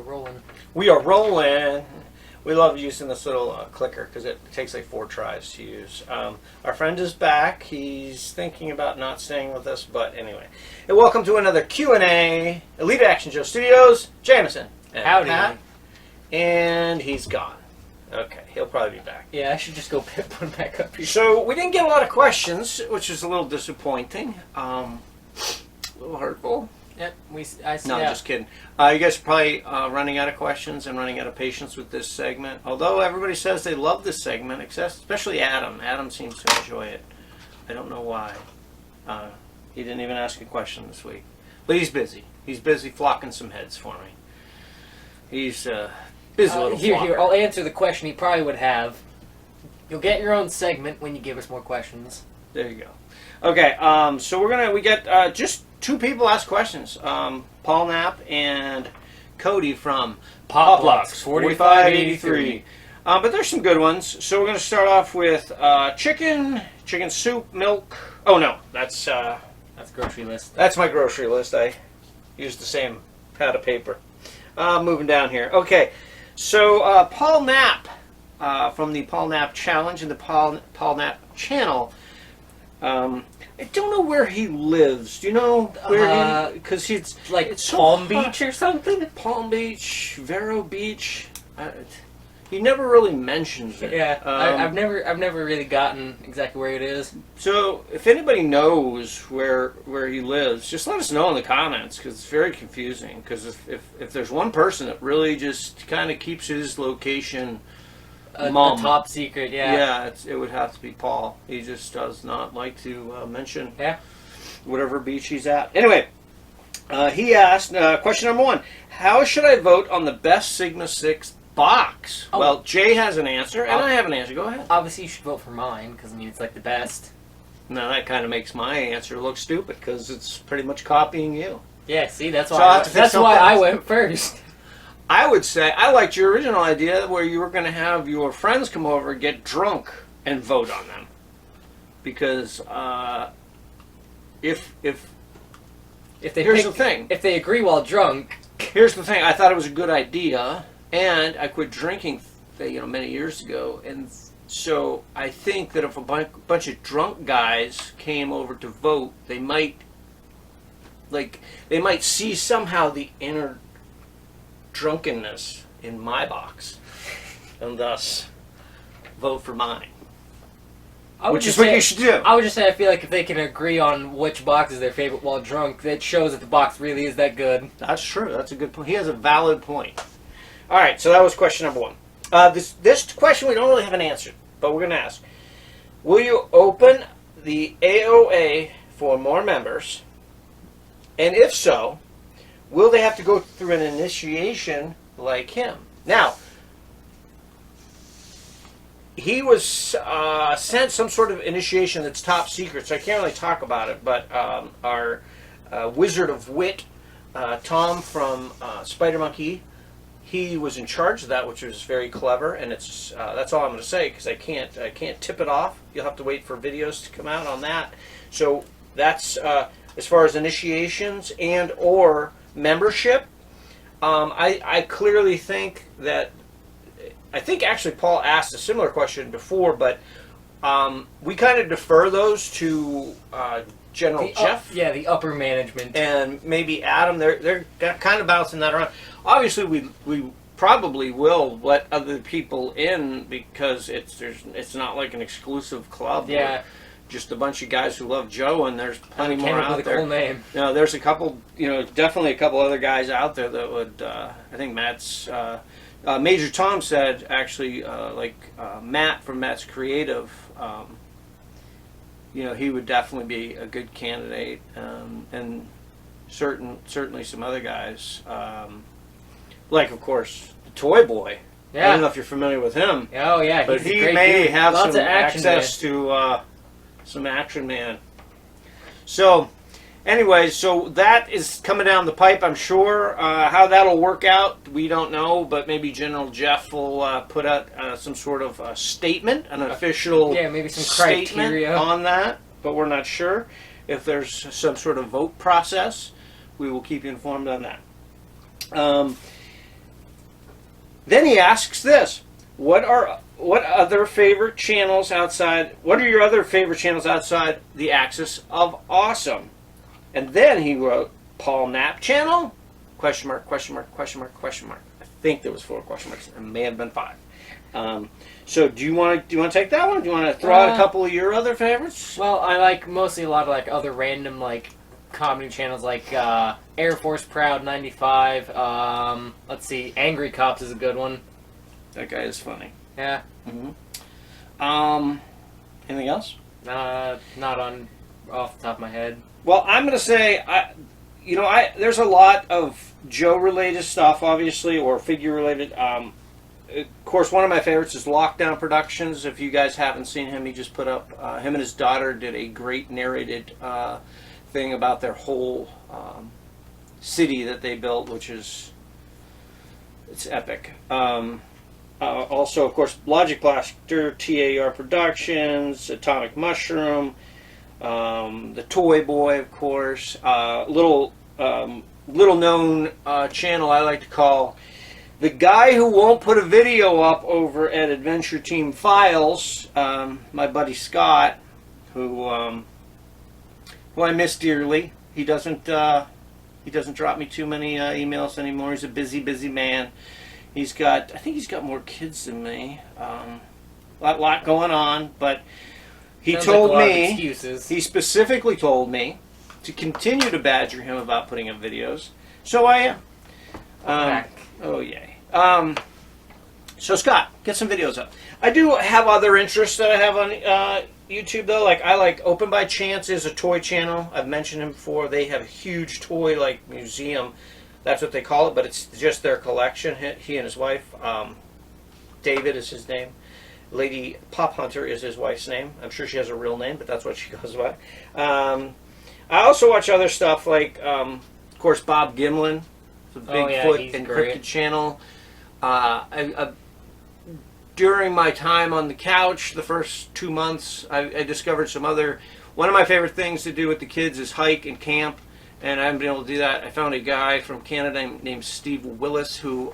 rolling. We are rolling. We love using this little clicker because it takes like 4 tries to use. Our friend is back. He's thinking about not staying with us, but anyway. And welcome to another Q&A. Elite Action Joe Studios, Jameson and Howdy. Pat. And he's gone. Okay, he'll probably be back. Yeah, I should just go put him back up here. So we didn't get a lot of questions, which is a little disappointing. A little hurtful. Yep, I see No, that. just kidding. You guys are probably running out of questions and running out of patience with this segment. Although everybody says they love this segment, especially Adam. Adam seems to enjoy it. I don't know why. He didn't even ask a question this week. But he's busy. He's busy flocking some heads for me. He's busy little Here, flocker. I'll answer the question he probably would have. You'll get your own segment when you give us more questions. There you go. Okay, so we got just 2 people ask questions. Paul Knapp and Cody from Poplux 4583. But there's some good ones. So we're going to start off with chicken soup, milk. Oh no, that's grocery list. That's my grocery list. I used the same pad of paper. Moving down here. Okay, so Paul Knapp from the Paul Knapp Challenge and the Paul Knapp channel. I don't know where he lives. Do you know where he? Because he's like it's Palm Beach or something. Palm Beach, Vero Beach. He never really mentions it. Yeah, I've never really gotten exactly where it is. So if anybody knows where he lives, just let us know in the comments because it's very confusing. Because if there's one person that really just kind of keeps his location. A top secret, yeah. Yeah, it would have to be Paul. He just does not like to mention whatever beach he's at. Anyway, he asked, question number 1, how should I vote on the best Sigma 6 box? Oh. Well, Jay has an answer, and I have an answer. Go ahead. Obviously, you should vote for mine, because, I mean, it's like the best. Now, that kind of makes my answer look stupid, because it's pretty much copying you. Yeah, see, that's So why I went first. I would say, I liked your original idea where you were going to have your friends come over, get drunk, and vote on them. Because If they here's the thing. If they agree while drunk. Here's the thing. I thought it was a good idea, and I quit drinking, many years ago, and so I think that if a bunch of drunk guys came over to vote, they might see somehow the inner drunkenness in my box, and thus vote for mine. Which is what you should do. I would just say I feel like if they can agree on which box is their favorite while drunk, that shows that the box really is that good. That's true. That's a good point. He has a valid point. All right, so that was question number 1. This question we don't really have an answer, but we're going to ask. Will you open the AOA for more members? And if so, will they have to go through an initiation like him? Now, he was sent some sort of initiation that's top secret, so I can't really talk about it, but our Wizard of Wit, Tom from SpiderMonkey, he was in charge of that, which was very clever, and it's that's all I'm going to say, because I can't tip it off. You'll have to wait for videos to come out on that. So that's as far as initiations and or membership. I clearly think that, I think actually Paul asked a similar question before, but we kind of defer those to General Jeff. Yeah, the upper management. And maybe Adam. They're kind of bouncing that around. Obviously, we probably will let other people in because it's not like an exclusive club. Yeah. Just a bunch of guys who love Joe, and there's plenty more out there. Cool name. No, there's a couple, definitely a couple other guys out there that would, I think Matt's, Major Tom said, actually, Matt from Matt's Creative, he would definitely be a good candidate, and certainly some other guys, like, of course, the Toy Boy. Yeah. I don't know if you're familiar with him. Oh, yeah. But he may have Lots some of action access to some Action Man. So, anyway, so that is coming down the pipe, I'm sure. How that'll work out, we don't know, but maybe General Jeff will put out some sort of statement, an official maybe some statement criteria on that, but we're not sure. If there's some sort of vote process, we will keep you informed on that. Then he asks this: what other favorite channels outside? What are your other favorite channels outside the axis of awesome? And then he wrote Paul Knapp channel? Question mark, question mark, question mark, question mark. I think there was 4 question marks. It may have been 5. So do you want to take that one? Do you want to throw out a couple of your other favorites? Well, I like mostly a lot of like other random like comedy channels like Air Force Proud 95. Let's see, Angry Cops is a good one. That guy is funny. Yeah. Anything else? Not on off the top of my head. Well, I'm going to say, there's a lot of Joe-related stuff, obviously, or figure-related. Of course, one of my favorites is Lockdown Productions. If you guys haven't seen him, he just put up, him and his daughter did a great narrated thing about their whole city that they built, which is, it's epic. Also, of course, Logic Blaster, TAR Productions, Atomic Mushroom, the Toy Boy, of course. Little known channel I like to call the guy who won't put a video up over at Adventure Team Files. My buddy Scott, who I miss dearly. He doesn't drop me too many emails anymore. He's a busy man. I think he's got more kids than me. Lot going on, but he told me, he specifically told me to continue to badger him about putting up videos. So I am. Oh, yay. So Scott, get some videos up. I do have other interests that I have on YouTube, though. Like, I like Open by Chance is a toy channel. I've mentioned him before. They have a huge toy, like, museum. That's what they call it, but it's just their collection. He and his wife, David is his name. Lady Pop Hunter is his wife's name. I'm sure she has a real name, but that's what she goes by. I also watch other stuff like, of course, Bob Gimlin, the Bigfoot and Cryptid channel. During my time on the couch, the first 2 months, I discovered some other. One of my favorite things to do with the kids is hike and camp. And I haven't been able to do that. I found a guy from Canada named Steve Wallace, who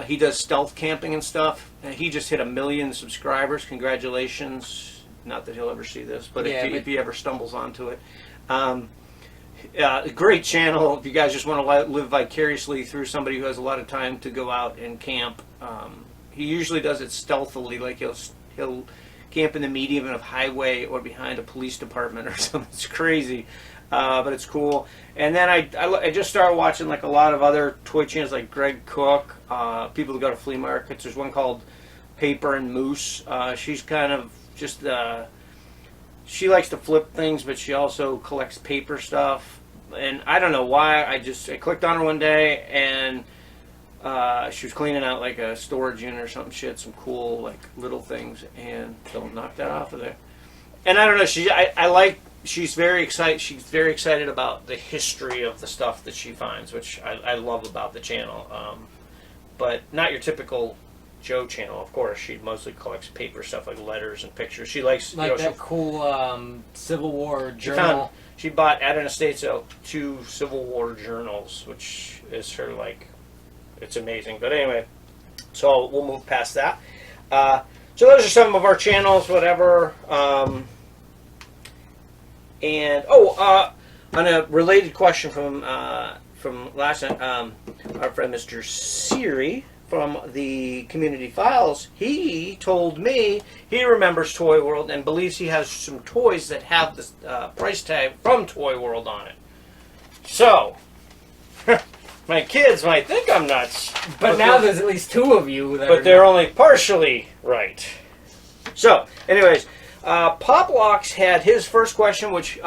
he does stealth camping and stuff. And he just hit 1 million subscribers. Congratulations! Not that he'll ever see this, but if he ever stumbles onto it, great channel. If you guys just want to live vicariously through somebody who has a lot of time to go out and camp, he usually does it stealthily. Like he'll camp in the median of highway or behind a police department or something. It's crazy, but it's cool. And then I just started watching like a lot of other toy channels like Greg Cook, people who go to flea markets. There's one called Paper and Moose. She's kind of just she likes to flip things, but she also collects paper stuff. And I don't know why, I clicked on her one day and she was cleaning out like a storage unit or something. She had some cool like little things, and don't knock that off of there. And I don't know. She's very excited. She's very excited about the history of the stuff that she finds, which I love about the channel. But not your typical Joe channel. Of course, she mostly collects paper stuff like letters and pictures. She likes like that cool Civil War journal. She bought at an estate sale 2 Civil War journals, which is her like. It's amazing. But anyway, so we'll move past that. So those are some of our channels, whatever. And on a related question from last night, our friend Mr. Siri from the Community Files, he told me he remembers Toy World and believes he has some toys that have the price tag from Toy World on it. So. My kids might think I'm nuts. But now there's at least 2 of you. But they're only partially right. So, anyways, Poplocks had his first question, which,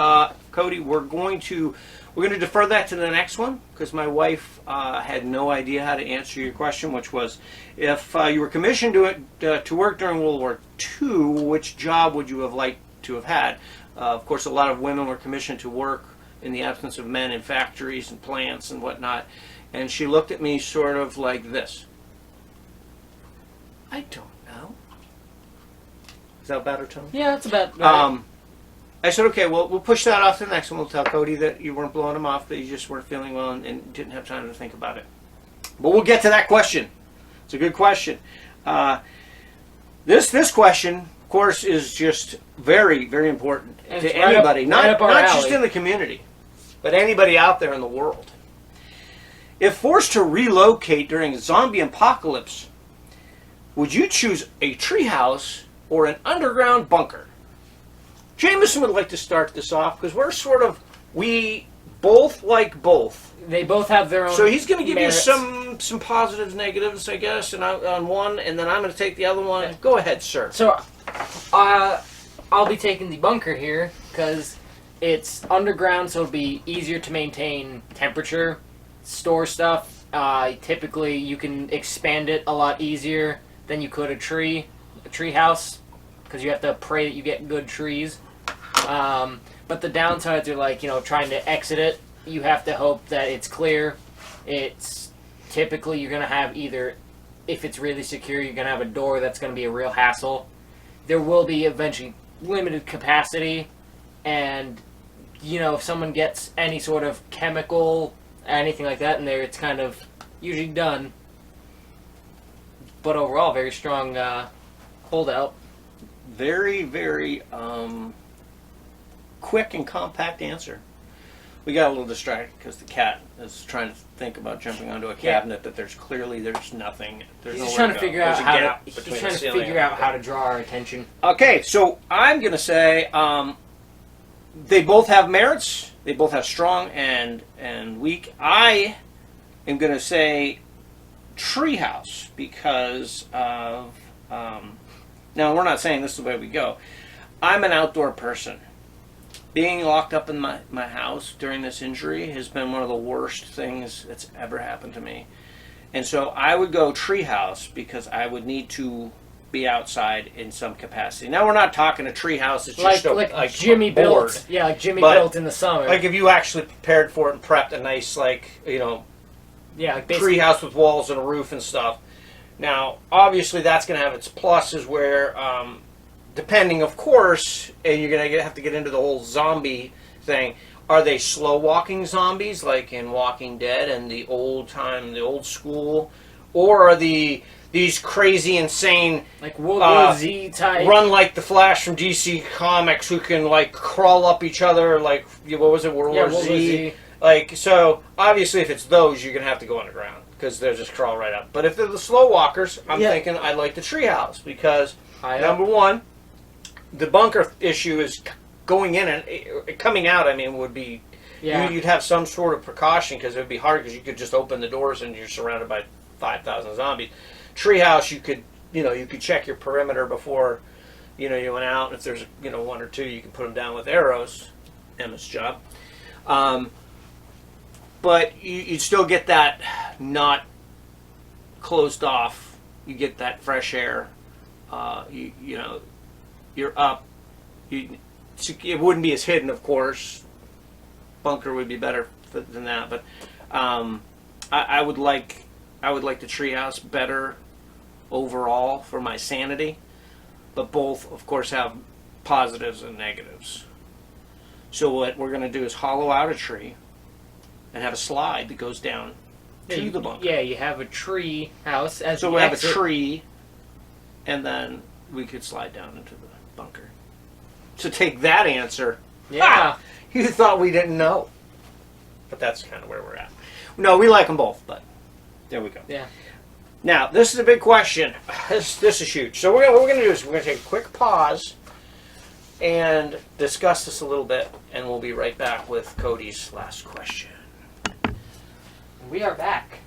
Cody, we're going to defer that to the next one, because my wife had no idea how to answer your question, which was, if you were commissioned to work during World War II, which job would you have liked to have had? Of course, a lot of women were commissioned to work in the absence of men in factories and plants and whatnot. And she looked at me sort of like this. I don't know. Is that a better tone? Yeah, it's about right. I said, okay, well, we'll push that off to the next one. We'll tell Cody that you weren't blowing him off, that you just weren't feeling well and didn't have time to think about it. But we'll get to that question. It's a good question. This question, of course, is just very, very important and to anybody, not just alley. in the community, but anybody out there in the world. If forced to relocate during a zombie apocalypse, would you choose a treehouse or an underground bunker? Jameson would like to start this off because we both like both. They both have their own. So he's going to give merits. you some positives, negatives, I guess, and on one, and then I'm going to take the other one. Yeah. Go ahead, sir. So, I'll be taking the bunker here because it's underground, so it'll be easier to maintain temperature, store stuff. Typically, you can expand it a lot easier than you could a tree house, because you have to pray that you get good trees. But the downsides are like, trying to exit it. You have to hope that it's clear. It's typically you're going to have either, if it's really secure, you're going to have a door that's going to be a real hassle. There will be eventually limited capacity, and if someone gets any sort of chemical, anything like that in there, it's kind of usually done. But overall, very strong holdout. Very, very quick and compact answer. We got a little distracted because the cat is trying to think about jumping onto a cabinet that there's nothing. There's He's just nowhere trying to figure out how to draw our attention. Okay, so I'm going to say they both have merits. They both have strong and weak. I am going to say treehouse because of now we're not saying this is the way we go. I'm an outdoor person. Being locked up in my house during this injury has been one of the worst things that's ever happened to me. And so I would go treehouse because I would need to be outside in some capacity. Now we're not talking a treehouse. It's just like Jimmy built. Yeah, like Jimmy built in the summer. Like if you actually prepared for it and prepped a nice treehouse with walls and a roof and stuff. Now obviously that's going to have its pluses where depending, of course, and you're going to have to get into the whole zombie thing. Are they slow-walking zombies like in Walking Dead and the old school? Or are these crazy, insane, like World War Z type, run like the Flash from DC Comics who can like crawl up each other like, what was it, World War Z? Like, so, obviously if it's those, you're going to have to go underground because they'll just crawl right up. But if they're the slow walkers, I'm thinking I like the treehouse because, number one, the bunker issue is going in and coming out. I mean, would be you'd have some sort of precaution because it would be hard because you could just open the doors and you're surrounded by 5,000 zombies. Treehouse, you could check your perimeter before you went out. If there's one or two, you can put them down with arrows. Emma's job. But you'd still get that not closed off. You get that fresh air. You're up. It wouldn't be as hidden, of course. Bunker would be better than that, but I would like the treehouse better overall for my sanity. But both, of course, have positives and negatives. So what we're going to do is hollow out a tree and have a slide that goes down to the bunker. Yeah, you have a tree house. So we have a tree, and then we could slide down into the bunker. So take that answer. Yeah. You thought we didn't know. But that's kind of where we're at. No, we like them both, but there we go. Yeah. Now, this is a big question. This is huge. So what we're going to do is we're going to take a quick pause and discuss this a little bit, and we'll be right back with Cody's last question. We are back.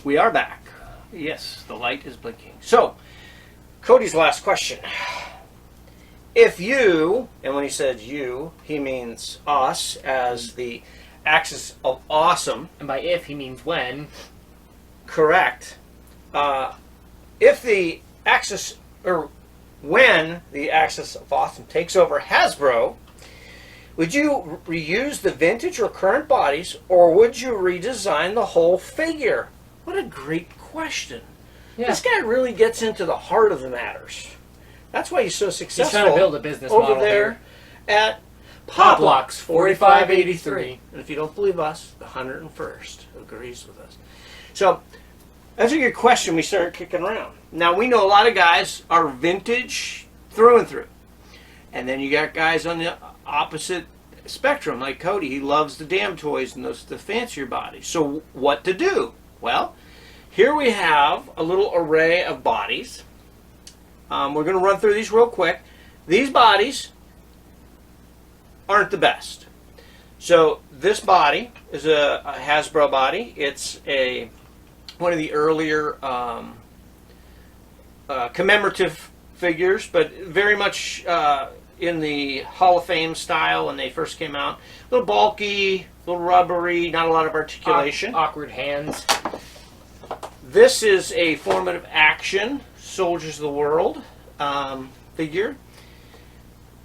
We are back. Yes, the light is blinking. So, Cody's last question. If you, and when he says you, he means us as the axis of awesome. And by if, he means when. Correct. If the axis, or when the axis of awesome takes over Hasbro, would you reuse the vintage or current bodies, or would you redesign the whole figure? What a great question. Yeah. This guy really gets into the heart of the matters. That's why he's so successful. He's trying to build a business over model there. here. at Poplocks 4583. And if you don't believe us, the 101st agrees with us. So that's a good question we started kicking around. Now, we know a lot of guys are vintage through and through. And then you got guys on the opposite spectrum, like Cody. He loves the damn toys and the fancier bodies. So what to do? Well, here we have a little array of bodies. We're going to run through these real quick. These bodies aren't the best. So this body is a Hasbro body. It's one of the earlier commemorative figures, but very much in the Hall of Fame style when they first came out. A little bulky, a little rubbery, not a lot of articulation. Awkward hands. This is a formative action Soldiers of the World figure.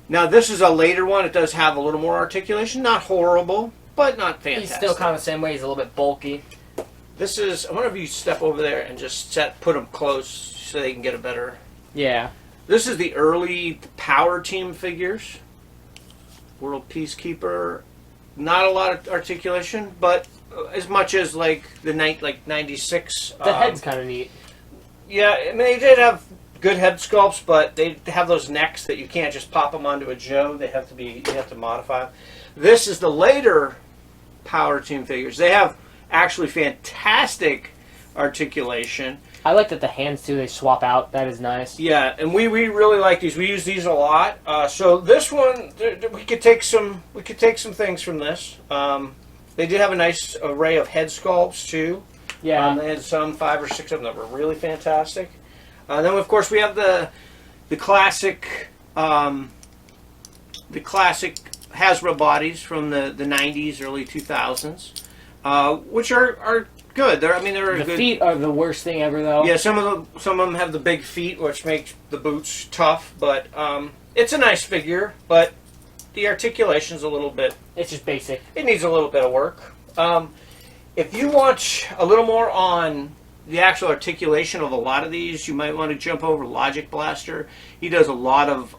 Now this is a later one. It does have a little more articulation. Not horrible, but not fantastic. He's still kind of the same way. He's a little bit bulky. This is, I wonder if you step over there and just put them close so they can get a better... Yeah. This is the early Power Team figures. World Peacekeeper. Not a lot of articulation, but as much as like the 96. The head's kind of neat. Yeah, I mean, they did have good head sculpts, but they have those necks that you can't just pop them onto a Joe. They have to be, you have to modify them. This is the later Power Team figures. They have actually fantastic articulation. I like that the hands too, they swap out. That is nice. Yeah, and we really like these. We use these a lot. So this one, we could take some things from this. They did have a nice array of head sculpts too. Yeah. They had some 5 or 6 of them that were really fantastic. Then of course we have the classic Hasbro bodies from the 90s, early 2000s, which are good. They're The good. feet are the worst thing ever, though. Yeah, some of them have the big feet, which makes the boots tough. But it's a nice figure, but the articulation's a little bit. It's just basic. It needs a little bit of work. If you want a little more on the actual articulation of a lot of these, you might want to jump over Logic Blaster. He does a lot of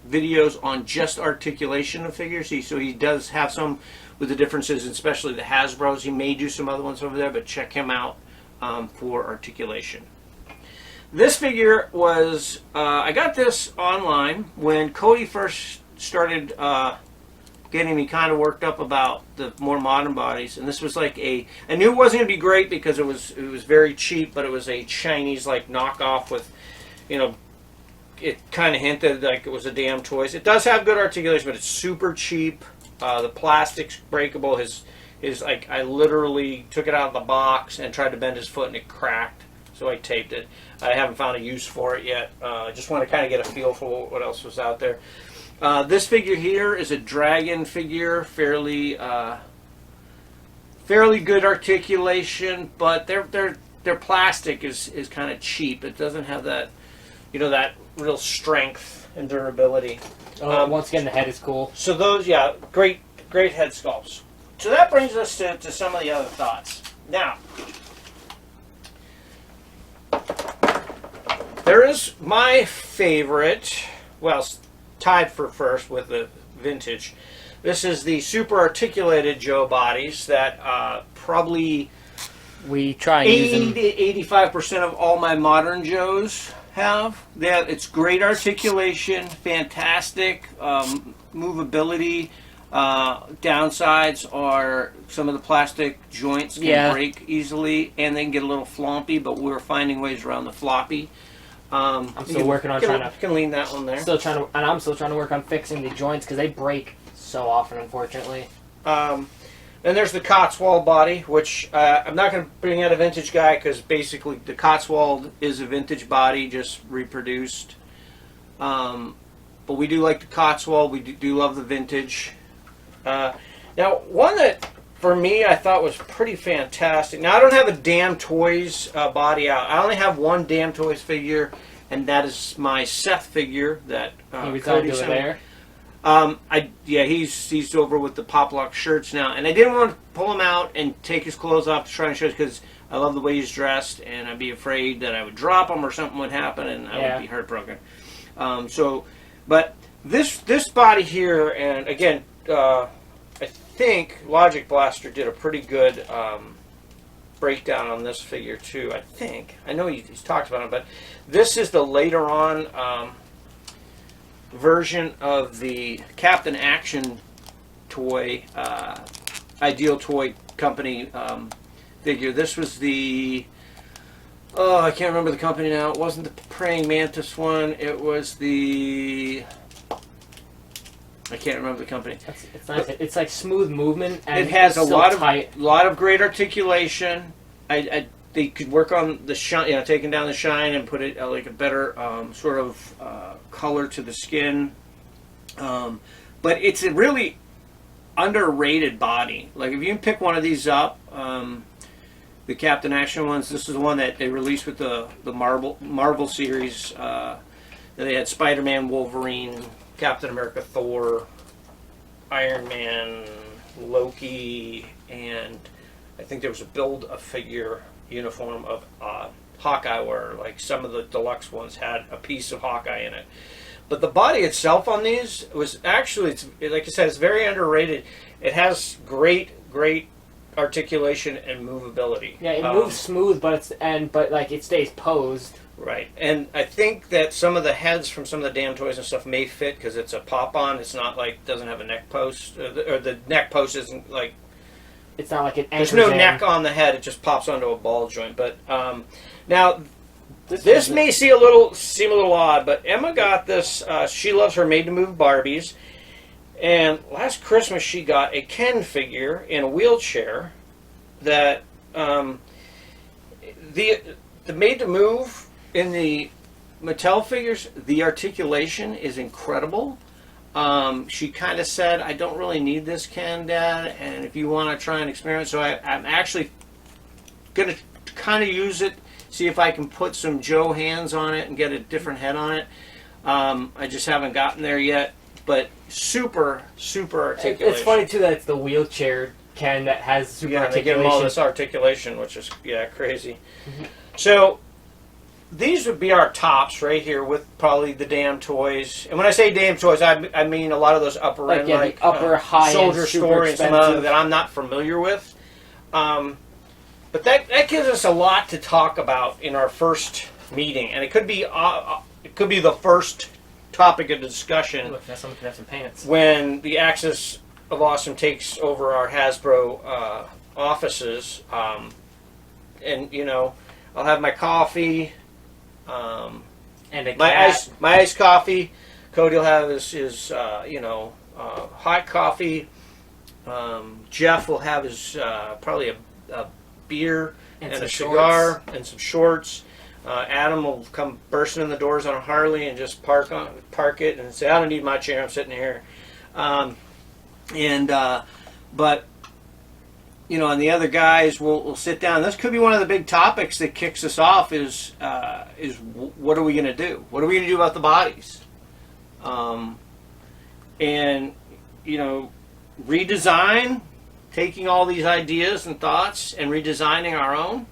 videos on just articulation of figures. So he does have some with the differences, especially the Hasbros. He may do some other ones over there, but check him out for articulation. This figure was, I got this online when Cody first started getting me kind of worked up about the more modern bodies, and this was like I knew it wasn't going to be great because it was very cheap, but it was a Chinese like knockoff with, it kind of hinted like it was a damn toys. It does have good articulation, but it's super cheap. The plastic's breakable. His like, I literally took it out of the box and tried to bend his foot and it cracked, so I taped it. I haven't found a use for it yet. I just want to kind of get a feel for what else was out there. This figure here is a dragon figure, fairly good articulation, but their plastic is kind of cheap. It doesn't have that, that real strength and durability. Once again, the head is cool. So those, yeah, great head sculpts. So that brings us to some of the other thoughts. Now, there is my favorite, well, tied for first with the vintage. This is the super articulated Joe bodies that probably we try and 80 to 85% of all my modern Joes have. It's great articulation, fantastic movability. Downsides are some of the plastic joints can break easily, and they can get a little floppy, but we're finding ways around the floppy. I'm still working on trying to. You can lean that one there. I'm still trying to work on fixing the joints because they break so often, unfortunately. Then there's the Cotswold body, which I'm not going to bring out a vintage guy because basically the Cotswold is a vintage body, just reproduced. But we do like the Cotswold. We do love the vintage. Now, one that for me I thought was pretty fantastic. Now I don't have a Damn Toys body out. I only have one Damn Toys figure, and that is my Seth figure that Cody sent me. He's over with the Poplock shirts now, and I didn't want to pull him out and take his clothes off to try and show because I love the way he's dressed, and I'd be afraid that I would drop him or something would happen, and I would be heartbroken. But this body here, and again, I think Logic Blaster did a pretty good breakdown on this figure too. I know he's talked about it, but this is the later on version of the Captain Action toy, Ideal Toy Company figure. This was the, oh, I can't remember the company now. It wasn't the Praying Mantis one. It was the, I can't remember the company. It's nice. It's like smooth movement, and it has a lot tight. of great articulation. They could work on the shine, you know, taking down the shine and put it like a better sort of color to the skin. But it's a really underrated body. Like if you can pick one of these up, the Captain Action ones. This is the one that they released with the Marvel series. They had Spider-Man, Wolverine, Captain America, Thor, Iron Man, Loki, and I think there was a build-a-figure uniform of Hawkeye, where like some of the deluxe ones had a piece of Hawkeye in it. But the body itself on these was actually, like I said, it's very underrated. It has great articulation and movability. Yeah, it moves smooth, but like it stays posed. Right, and I think that some of the heads from some of the damn toys and stuff may fit because it's a pop-on. It's not like, doesn't have a neck post, or the neck post isn't like, it's not like an there's no neck on the head. It just pops onto a ball joint. But now this may seem a little odd, but Emma got this. She loves her made-to-move Barbies, and last Christmas she got a Ken figure in a wheelchair. That the made-to-move in the Mattel figures, the articulation is incredible. She kind of said, I don't really need this, Ken, Dad, and if you want to try and experiment. So I'm actually going to kind of use it, see if I can put some Joe hands on it and get a different head on it. I just haven't gotten there yet, but super articulation. It's funny, too, that it's the wheelchair Ken that has super articulation. They give him all this articulation, which is, crazy. Mm-hmm. So these would be our tops right here with probably the damn toys. And when I say damn toys, I mean a lot of those upper end, like upper high Soldier Story and some other that I'm not familiar with. But that gives us a lot to talk about in our first meeting, and it could be the first topic of discussion. Look, now someone can have some pants. When the Axis of Awesome takes over our Hasbro offices, and I'll have my coffee. And my iced coffee. Cody will have his hot coffee. Jeff will have his probably a beer and a cigar and some shorts. Adam will come bursting in the doors on a Harley and just park it and say, I don't need my chair, I'm sitting here. But and the other guys will sit down. This could be one of the big topics that kicks us off is what are we going to do? What are we going to do about the bodies? Redesign, taking all these ideas and thoughts and redesigning our own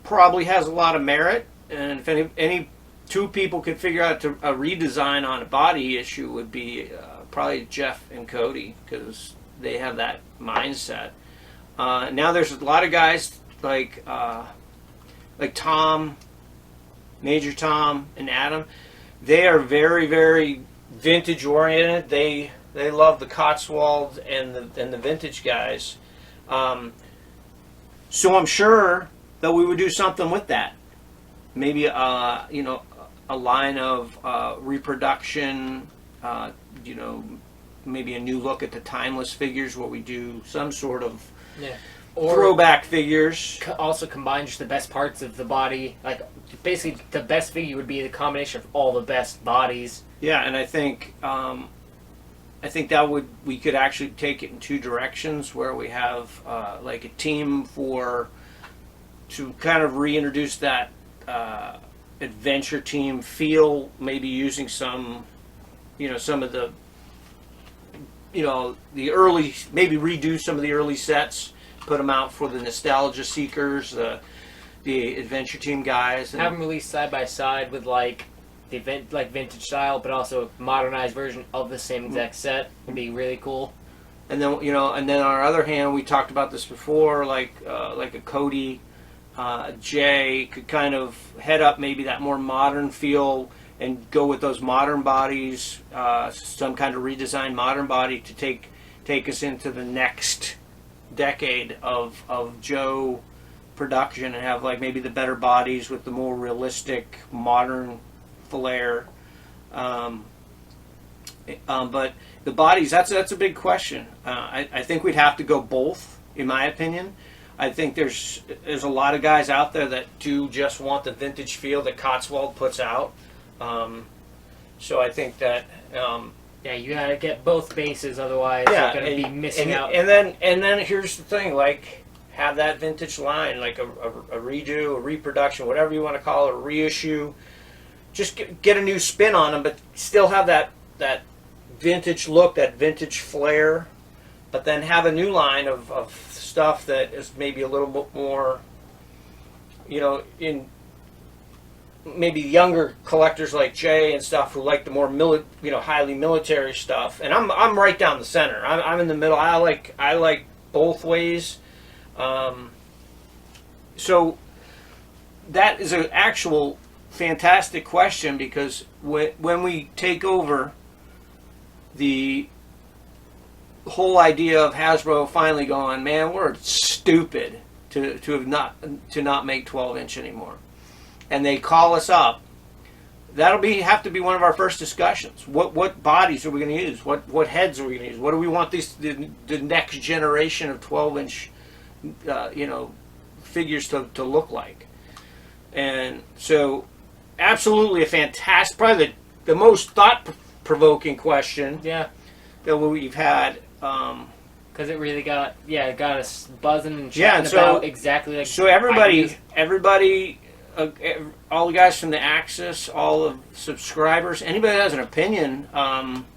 probably has a lot of merit. And if any two people could figure out a redesign on a body issue would be probably Jeff and Cody, because they have that mindset. Now there's a lot of guys like Tom, Major Tom, and Adam. They are very vintage oriented. They love the Cotswolds and the vintage guys. So I'm sure that we would do something with that. Maybe a line of reproduction. Maybe a new look at the timeless figures where we do some sort of throwback figures. Also combine just the best parts of the body. Like basically the best figure would be the combination of all the best bodies. Yeah, and I think that we could actually take it in two directions, where we have like a team to kind of reintroduce that adventure team feel, maybe using some of the the early, maybe redo some of the early sets, put them out for the nostalgia seekers, the adventure team guys, and have them released side by side with like like vintage style, but also a modernized version of the same exact set would be really cool. And then and then on our other hand, we talked about this before, like a Cody, Jay could kind of head up maybe that more modern feel and go with those modern bodies, some kind of redesigned modern body to take us into the next decade of Joe production, and have like maybe the better bodies with the more realistic modern flair. But the bodies, that's a big question. I think we'd have to go both, in my opinion. I think there's a lot of guys out there that do just want the vintage feel that Cotswold puts out. So I think that yeah, you gotta get both bases, otherwise you're gonna be missing out. And then here's the thing, like have that vintage line, like a redo, a reproduction, whatever you want to call it, a reissue. Just get a new spin on them, but still have that vintage look, that vintage flair, but then have a new line of stuff that is maybe a little bit more, in maybe younger collectors like Jay and stuff who like the more highly military stuff. And I'm right down the center. I'm in the middle. I like both ways. So that is an actual fantastic question, because when we take over, the whole idea of Hasbro finally going, man, we're stupid to not make 12-inch anymore, and they call us up, that'll have to be one of our first discussions. What bodies are we going to use? What heads are we going to use? What do we want the next generation of 12-inch figures to look like? And so, absolutely a fantastic, probably the most thought-provoking question that we've had. Because it really got us buzzing and chatting about exactly like. So everybody, all the guys from the Axis, all the subscribers, anybody that has an opinion,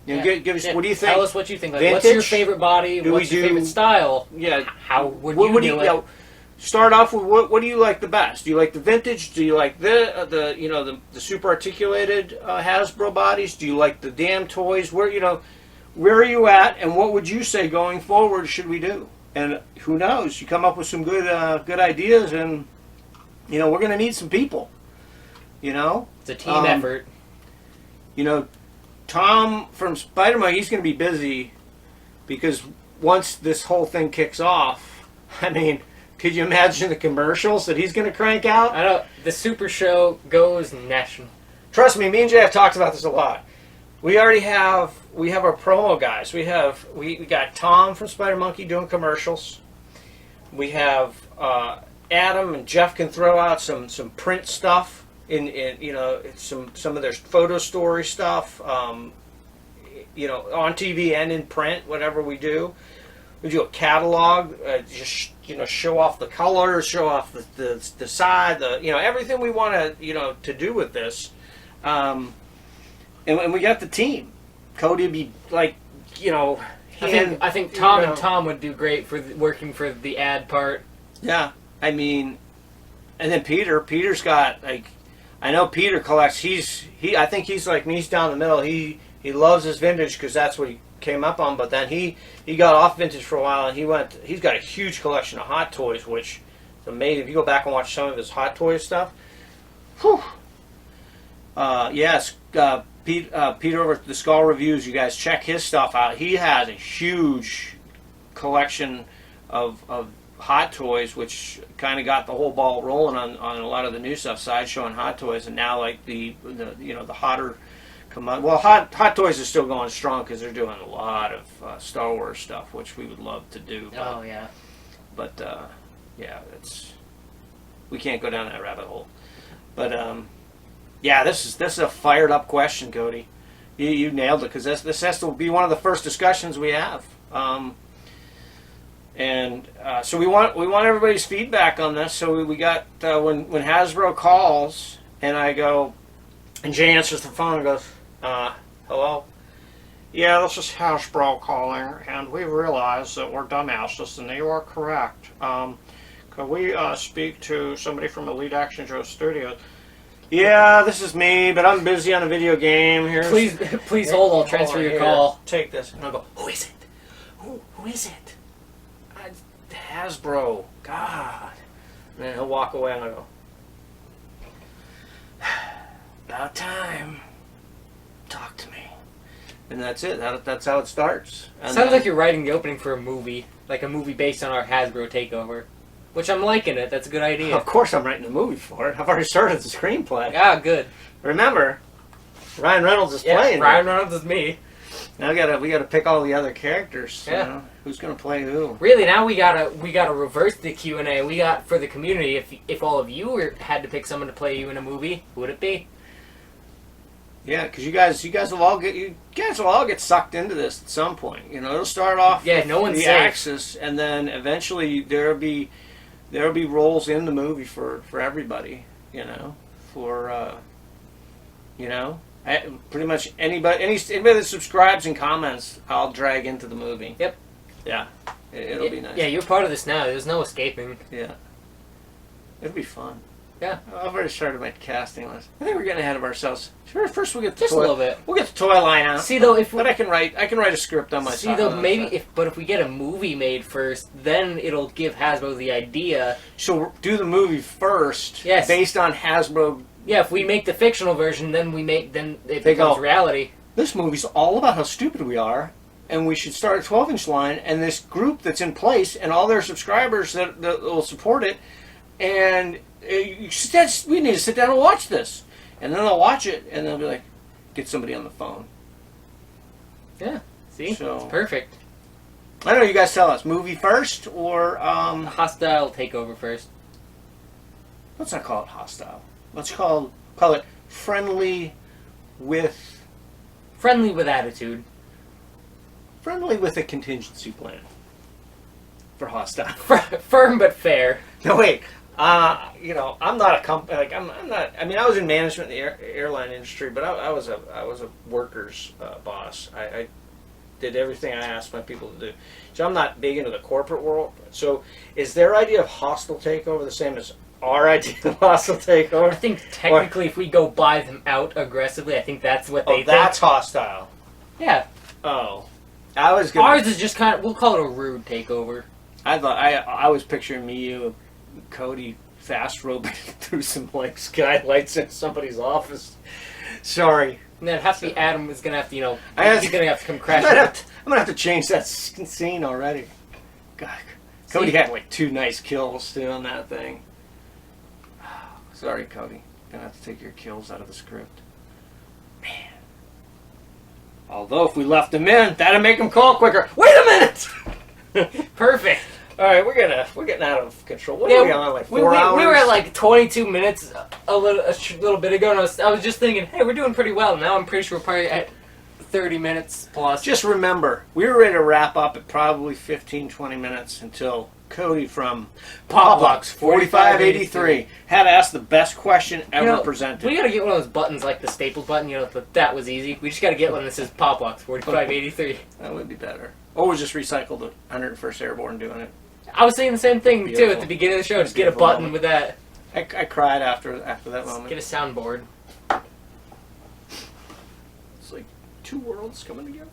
give us. What do you think? Tell us what you think. Like, vintage? What's your favorite body? What's your favorite style? Yeah. How would you do it? Start off with what do you like the best? Do you like the vintage? Do you like the super articulated Hasbro bodies? Do you like the damn toys? Where are you at, and what would you say going forward should we do? And who knows? You come up with some good ideas, and we're going to need some people. It's a team effort. Tom from SpiderMonkey, he's going to be busy, because once this whole thing kicks off, I mean, could you imagine the commercials that he's going to crank out? I know. The Super Show goes national. Trust me and Jay have talked about this a lot. We already have our promo guys. We got Tom from SpiderMonkey doing commercials. We have Adam and Jeff can throw out some print stuff in some of their photo story stuff. On TV and in print, whatever we do. We do a catalog, just show off the colors, show off the side, everything we want to do with this, and we got the team. Cody would be like, I think Tom and Tom would do great for working for the ad part. Yeah, I mean, and then Peter's got I know Peter collects. I think he's like me. He's down the middle. He loves his vintage because that's what he came up on, but then he got off vintage for a while, and he's got a huge collection of Hot Toys, which is amazing. If you go back and watch some of his Hot Toys stuff, whew. Yes, Peter over at the Skull Reviews, you guys check his stuff out. He has a huge collection of Hot Toys, which kind of got the whole ball rolling on a lot of the new stuff, Sideshow and Hot Toys, and now like the hotter. Well, Hot Toys is still going strong because they're doing a lot of Star Wars stuff, which we would love to do. But, we can't go down that rabbit hole. But this is a fired up question, Cody. You nailed it, because this has to be one of the first discussions we have. So we want everybody's feedback on this. So we got when Hasbro calls and I go, and Jay answers the phone and goes, hello? Yeah, this is Hasbro calling, and we realize that we're dumbasses, and you are correct. Could we speak to somebody from Elite Action Joe Studios? Yeah, this is me, but I'm busy on a video game here. Please hold. I'll transfer your call. Take this. And I'll go, who is it? Who is it? Hasbro. God. And then he'll walk away and I'll go, about time. Talk to me. And that's it. That's how it starts. And Sounds like you're writing the opening for a movie. Like a movie based on our Hasbro takeover. Which I'm liking it. That's a good idea. Of course I'm writing a movie for it. I've already started the screenplay. Ah, good. Remember, Ryan Reynolds is playing. Ryan Reynolds is me. Now we gotta pick all the other characters. Yeah. You know, who's gonna play who? Really, now we gotta reverse the Q&A. We got for the community. If all of you had to pick someone to play you in a movie, who would it be? Yeah, because you guys will all get sucked into this at some point. You know, it'll start off with no one's the safe. Axis, and then eventually there'll be roles in the movie for everybody. You know, pretty much anybody that subscribes and comments, I'll drag into the movie. Yep. Yeah, it'll be nice. Yeah, you're part of this now. There's no escaping. Yeah, it'll be fun. Yeah. I've already started my casting list. I think we're getting ahead of ourselves. First we'll get the Just toy. a little bit. We'll get the toy line out. See though, but I can write a script on my See though, but if we get a movie made first, then it'll give Hasbro the idea. So do the movie first. Yes. Based on Hasbro. Yeah, if we make the fictional version, then it becomes reality. This movie's all about how stupid we are, and we should start a 12-inch line, and this group that's in place, and all their subscribers that will support it, and we need to sit down and watch this. And then they'll watch it, and they'll be like, get somebody on the phone. Yeah, see? So, it's perfect. I don't know, you guys tell us. Movie first, or... Hostile takeover first. Let's not call it hostile. Let's call it friendly with... Friendly with attitude. Friendly with a contingency plan. For hostile. Firm but fair. No, wait. I'm not a company. Like I'm not. I mean, I was in management in the airline industry, but I was a workers boss. I did everything I asked my people to do. So I'm not big into the corporate world. So is their idea of hostile takeover the same as our idea of hostile takeover? I think technically, if we go buy them out aggressively, I think that's what they think. That's hostile. Yeah. Oh, I was gonna. Ours is just kind of. We'll call it a rude takeover. I thought I was picturing you, Cody, fast roping through some skylights in somebody's office. Sorry. And then have to be Adam is gonna have to, he's gonna have to come crash. I'm gonna have to change that scene already. God, Cody had like 2 nice kills too on that thing. Sorry, Cody. Gonna have to take your kills out of the script. Man. Although if we left him in, that'd make him call quicker. Wait a minute. Perfect. All right, we're getting out of control. What are we on, like 4 hours? We were at like 22 minutes a little bit ago, and I was just thinking, hey, we're doing pretty well. Now I'm pretty sure we're probably at 30 minutes plus. Just remember, we were ready to wrap up at probably 15, 20 minutes until Cody from Popbox 4583 had to ask the best question ever presented. We gotta get one of those buttons like the Staples button, that was easy. We just gotta get one that says Popbox 4583. That would be better. Or we just recycle the 101st Airborne doing it. I was saying the same thing too at the beginning of the show. Just get a button with that. I cried after that moment. Get a soundboard. It's like 2 worlds coming together.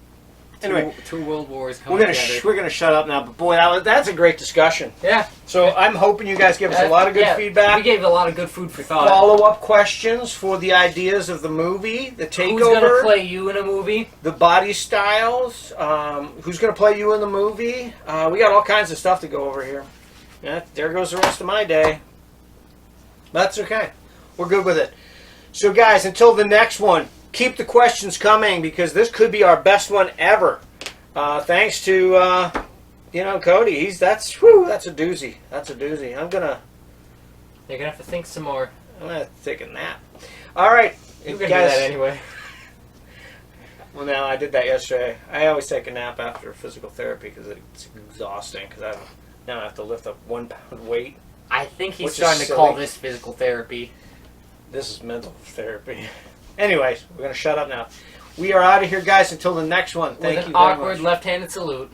Anyway, 2 world wars coming together. We're gonna shut up now. But boy, that's a great discussion. Yeah. So I'm hoping you guys give us a lot of good feedback. We gave a lot of good food for thought. Follow-up questions for the ideas of the movie, the takeover. Who's gonna play you in a movie? The body styles. Who's gonna play you in the movie? We got all kinds of stuff to go over here. Yeah, there goes the rest of my day. That's okay. We're good with it. So guys, until the next one, keep the questions coming because this could be our best one ever. Thanks to Cody. That's a doozy. That's a doozy. You're gonna have to think some more. I'm gonna take a nap. All right, you're gonna do that anyway. Well, no, I did that yesterday. I always take a nap after physical therapy because it's exhausting. Because now I have to lift up 1 pound weight. I think he's starting to call this physical therapy. This is mental therapy. Anyways, we're going to shut up now. We are out of here, guys, until the next one. Thank you very much. Awkward left-handed salute.